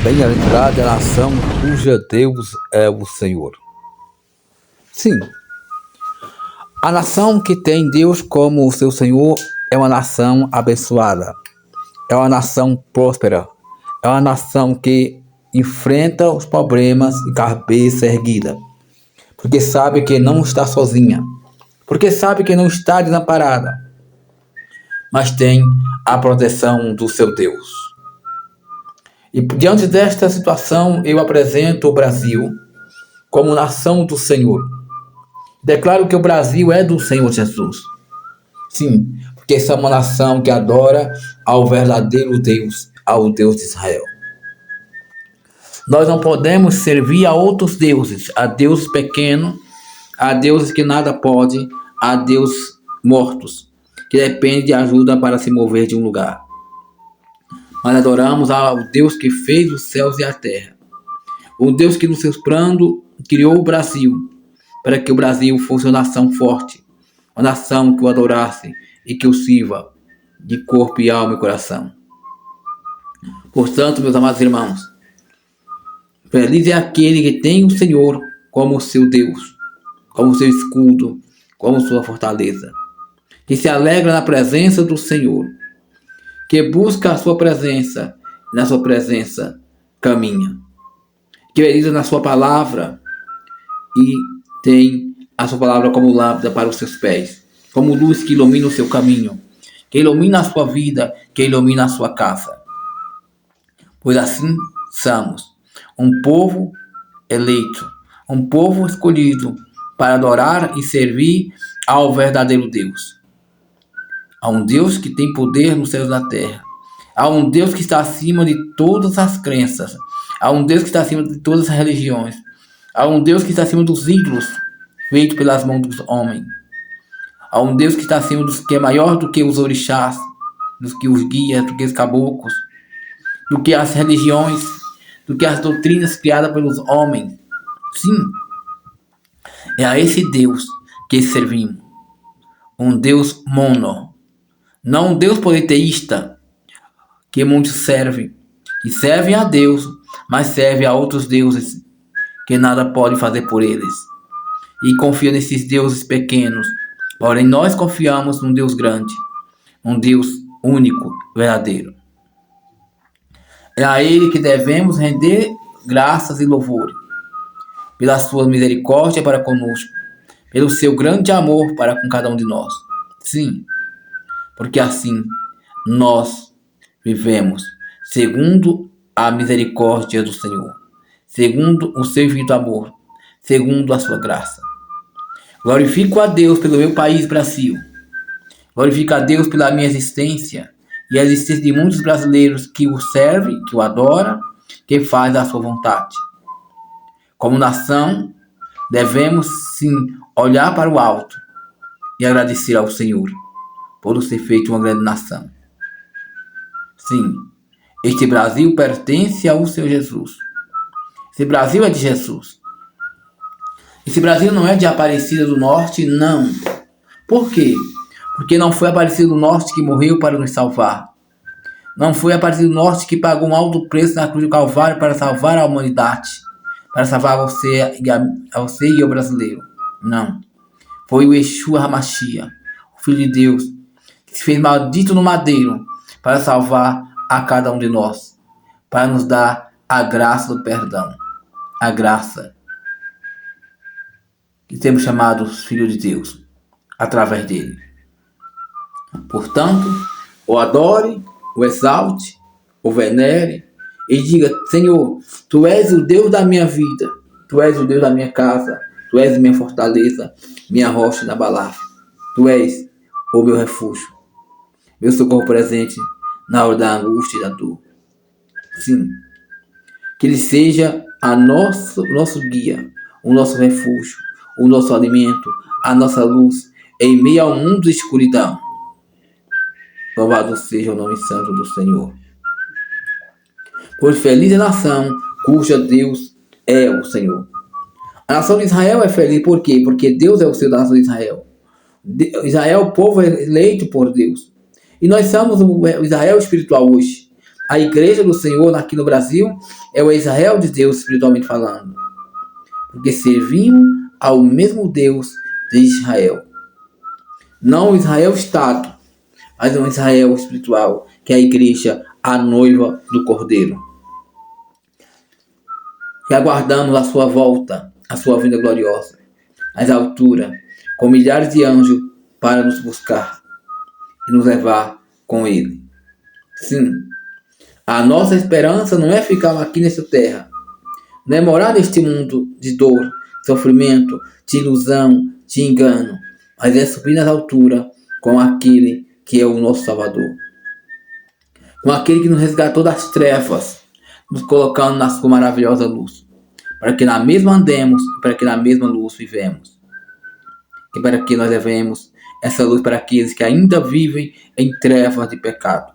Bem-aventurada a nação cuja Deus é o Senhor. Sim, a nação que tem Deus como o seu Senhor é uma nação abençoada, é uma nação próspera, é uma nação que enfrenta os problemas de cabeça erguida, porque sabe que não está sozinha, porque sabe que não está desamparada, mas tem a proteção do seu Deus. E diante desta situação, eu apresento o Brasil como nação do Senhor. Declaro que o Brasil é do Senhor Jesus. Sim, porque essa é uma nação que adora ao verdadeiro Deus, ao Deus de Israel. Nós não podemos servir a outros deuses, a deuses pequenos, a deuses que nada podem, a deuses mortos, que dependem de ajuda para se mover de um lugar. Nós adoramos ao Deus que fez os céus e a terra. O Deus que nos seus planos criou o Brasil, para que o Brasil fosse uma nação forte, uma nação que o adorasse e que o sirva de corpo e alma e coração. Portanto, meus amados irmãos, feliz é aquele que tem o Senhor como seu Deus, como seu escudo, como sua fortaleza, que se alegra na presença do Senhor, que busca a sua presença, e na sua presença caminha, que medita na sua palavra e tem a sua palavra como lâmpada para os seus pés, como luz que ilumina o seu caminho, que ilumina a sua vida, que ilumina a sua casa. Pois assim somos um povo eleito, um povo escolhido para adorar e servir ao verdadeiro Deus. Há um Deus que tem poder nos céus e na terra. Há um Deus que está acima de todas as crenças. Há um Deus que está acima de todas as religiões. Há um Deus que está acima dos ídolos feitos pelas mãos dos homens. Há um Deus que está acima dos que é maior do que os orixás, do que os guias, do que os caboclos, do que as religiões, do que as doutrinas criadas pelos homens. Sim, é a esse Deus que servimos. Um Deus mono. Não um Deus politeísta, que muitos servem. E servem a Deus, mas servem a outros deuses, que nada podem fazer por eles. E confiam nesses deuses pequenos. Porém, nós confiamos num Deus grande, um Deus único, verdadeiro. É a Ele que devemos render graças e louvores, pela sua misericórdia para conosco, pelo seu grande amor para com cada um de nós. Sim, porque assim nós vivemos segundo a misericórdia do Senhor, segundo o seu infinito amor, segundo a sua graça. Glorifico a Deus pelo meu país, Brasil. Glorifico a Deus pela minha existência e a existência de muitos brasileiros que o servem, que o adoram, que faz a sua vontade. Como nação, devemos sim olhar para o alto e agradecer ao Senhor por nos ter feito uma grande nação. Sim, este Brasil pertence ao Senhor Jesus. Esse Brasil é de Jesus. Esse Brasil não é de Aparecida do Norte, não. Por quê? Porque não foi Aparecida do Norte que morreu para nos salvar. Não foi Aparecida do Norte que pagou um alto preço na cruz do Calvário para salvar a humanidade, para salvar você e o brasileiro. Não. Foi o Yeshua HaMashiach, o Filho de Deus, que se fez maldito no madeiro para salvar a cada um de nós, para nos dar a graça do perdão, a graça que temos chamados filhos de Deus, através dele. Portanto, o adore, o exalte, o venere e diga: Senhor, Tu és o Deus da minha vida, Tu és o Deus da minha casa, Tu és minha fortaleza, minha rocha inabalável. Tu és o meu refúgio, meu socorro presente na hora da angústia e da dor. Sim, que Ele seja nosso guia, o nosso refúgio, o nosso alimento, a nossa luz em meio ao mundo de escuridão. Louvado seja o nome santo do Senhor. Pois feliz é a nação cuja Deus é o Senhor. A nação de Israel é feliz por quê? Porque Deus é o Senhor da nação de Israel. Israel é o povo eleito por Deus. E nós somos o Israel espiritual hoje. A igreja do Senhor aqui no Brasil é o Israel de Deus, espiritualmente falando. Porque servimos ao mesmo Deus de Israel. Não o Israel Estado, mas um Israel espiritual, que é a igreja, a noiva do Cordeiro. Que aguardamos a sua volta, a sua vinda gloriosa, às alturas, com milhares de anjos para nos buscar e nos levar com ele. Sim, a nossa esperança não é ficar aqui nessa terra, não é morar neste mundo de dor, sofrimento, de ilusão, de engano, mas é subir nas alturas com aquele que é o nosso Salvador, com aquele que nos resgatou das trevas, nos colocando na sua maravilhosa luz, para que na mesma andemos, para que na mesma luz vivemos, e para que nós levemos essa luz para aqueles que ainda vivem em trevas de pecado,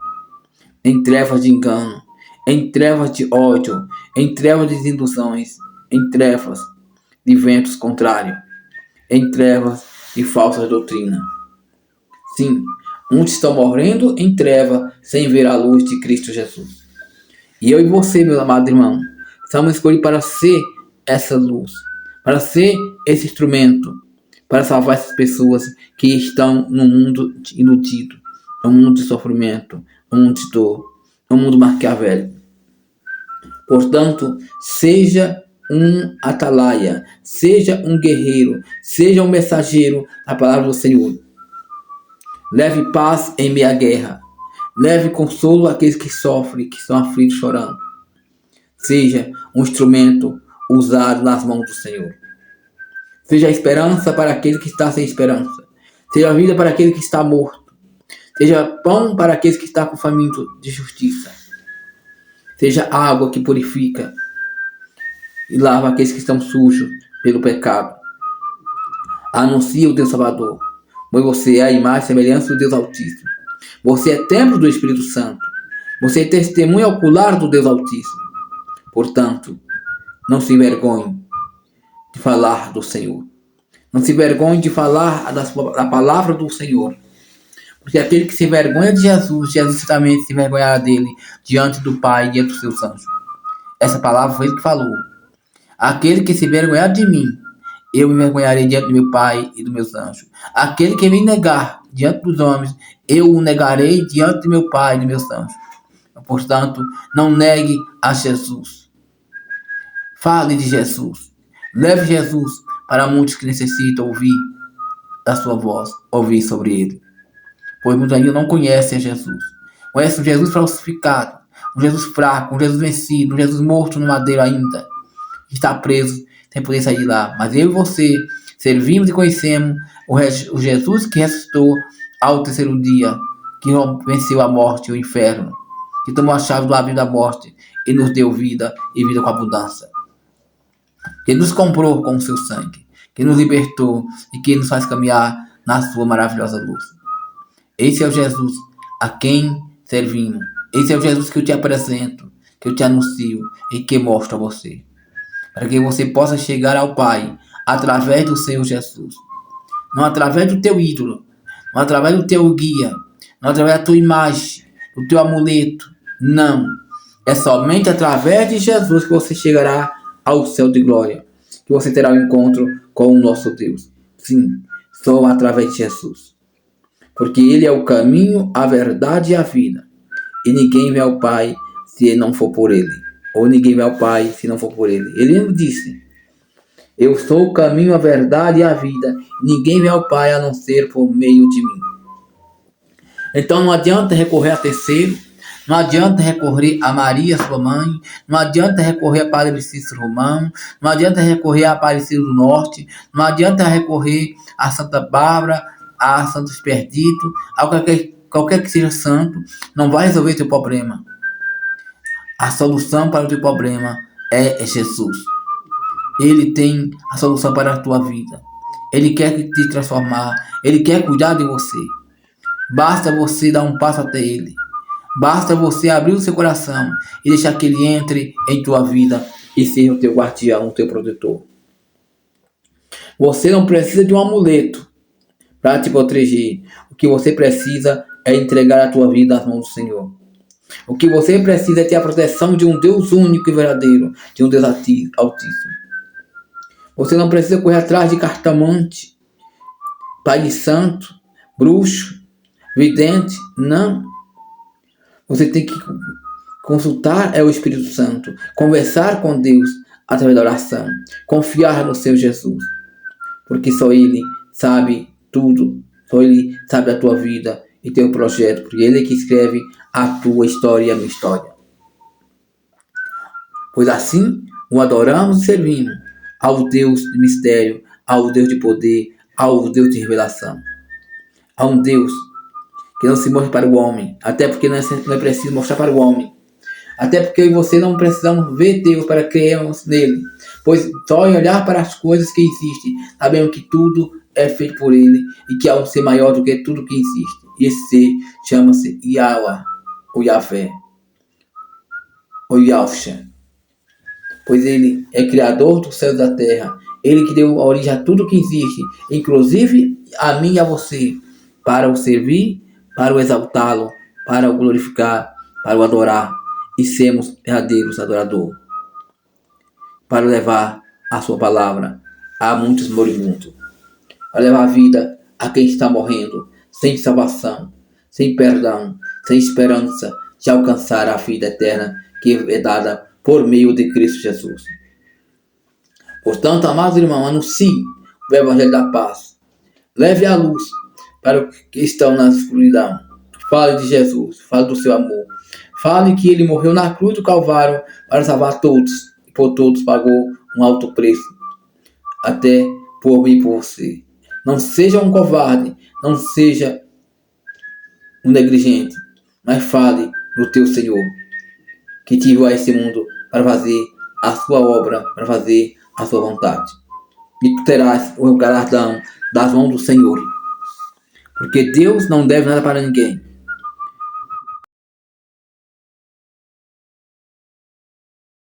em trevas de engano, em trevas de ódio, em trevas de desilusões, em trevas de ventos contrários, em trevas de falsa doutrina. Sim, muitos estão morrendo em treva sem ver a luz de Cristo Jesus. E eu e você, meu amado irmão, somos escolhidos para ser essa luz, para ser esse instrumento, para salvar essas pessoas que estão no mundo iludido, no mundo de sofrimento, no mundo de dor, no mundo maquiavélico. Portanto, seja um atalaia, seja um guerreiro, seja um mensageiro da palavra do Senhor. Leve paz em meia guerra. Leve consolo àqueles que sofrem, que estão aflitos, chorando. Seja um instrumento usado nas mãos do Senhor. Seja a esperança para aquele que está sem esperança. Seja a vida para aquele que está morto. Seja pão para aqueles que estão com faminto de justiça. Seja água que purifica e lava aqueles que estão sujos pelo pecado. Anuncie o Deus Salvador, pois você é a imagem e semelhança do Deus Altíssimo. Você é templo do Espírito Santo. Você é testemunha ocular do Deus Altíssimo. Portanto, não se envergonhe de falar do Senhor. Não se envergonhe de falar da palavra do Senhor. Porque aquele que se envergonha de Jesus, Jesus também se envergonhará dele diante do Pai e diante dos seus anjos. Essa palavra foi ele que falou. Aquele que se envergonhar de mim, eu me envergonharei diante do meu Pai e dos meus anjos. Aquele que me negar diante dos homens, eu o negarei diante do meu Pai e dos meus anjos. Portanto, não negue a Jesus. Fale de Jesus. Leve Jesus para muitos que necessitam ouvir da sua voz, ouvir sobre ele. Pois muitos ainda não conhecem a Jesus. Conhecem um Jesus falsificado, um Jesus fraco, um Jesus vencido, um Jesus morto no madeiro ainda. Está preso sem poder sair de lá. Mas eu e você servimos e conhecemos o Jesus que ressuscitou ao terceiro dia, que venceu a morte e o inferno, que tomou a chave do abismo da morte e nos deu vida e vida com abundância. Que nos comprou com o seu sangue, que nos libertou e que nos faz caminhar na sua maravilhosa luz. Esse é o Jesus a quem servimos. Esse é o Jesus que eu te apresento, que eu te anuncio e que mostro a você. Para que você possa chegar ao Pai através do Senhor Jesus. Não através do teu ídolo, não através do teu guia, não através da tua imagem, do teu amuleto. Não. É somente através de Jesus que você chegará ao céu de glória. Que você terá um encontro com o nosso Deus. Sim, só através de Jesus. Porque Ele é o caminho, a verdade e a vida. E ninguém vem ao Pai se não for por Ele. Ou ninguém vem ao Pai se não for por Ele. Ele mesmo disse: eu sou o caminho, a verdade e a vida. Ninguém vem ao Pai a não ser por meio de mim. Então não adianta recorrer a terceiro. Não adianta recorrer a Maria, sua mãe. Não adianta recorrer a Padre Cícero Romão. Não adianta recorrer a Aparecido do Norte. Não adianta recorrer a Santa Bárbara, a Santo Expedito, a qualquer que seja santo. Não vai resolver teu problema. A solução para o teu problema é Jesus. Ele tem a solução para a tua vida. Ele quer te transformar. Ele quer cuidar de você. Basta você dar um passo até Ele. Basta você abrir o seu coração e deixar que Ele entre em tua vida e seja o teu guardião, o teu protetor. Você não precisa de um amuleto para te proteger. O que você precisa é entregar a tua vida às mãos do Senhor. O que você precisa é ter a proteção de um Deus único e verdadeiro, de um Deus altíssimo. Você não precisa correr atrás de cartomante, pai de santo, bruxo, vidente, não. Você tem que consultar o Espírito Santo, conversar com Deus através da oração, confiar no seu Jesus, porque só Ele sabe tudo, só Ele sabe a tua vida e teu projeto, porque Ele é que escreve a tua história e a minha história. Pois assim o adoramos e servimos ao Deus de mistério, ao Deus de poder, ao Deus de revelação, a um Deus que não se mostra para o homem, até porque não é preciso mostrar para o homem, até porque eu e você não precisamos ver Deus para crermos nele, pois só em olhar para as coisas que existem, sabemos que tudo é feito por ele e que há um ser maior do que tudo que existe. E esse ser chama-se Yahweh, ou Yahvé, ou Yahshua, pois ele é criador do céu e da terra, ele que deu origem a tudo que existe, inclusive a mim e a você, para o servir, para o exaltá-lo, para o glorificar, para o adorar e sermos verdadeiros adoradores, para levar a sua palavra a muitos moribundos, para levar a vida a quem está morrendo, sem salvação, sem perdão, sem esperança de alcançar a vida eterna que é dada por meio de Cristo Jesus. Portanto, amados irmãos, anuncie o Evangelho da paz, leve a luz para os que estão na escuridão. Fale de Jesus, fale do seu amor. Fale que ele morreu na cruz do Calvário para salvar todos. E por todos pagou um alto preço. Até por mim e por você. Não seja um covarde. Não seja um negligente. Mas fale do teu Senhor, que te enviou a esse mundo para fazer a sua obra, para fazer a sua vontade. E tu terás o galardão das mãos do Senhor. Porque Deus não deve nada para ninguém.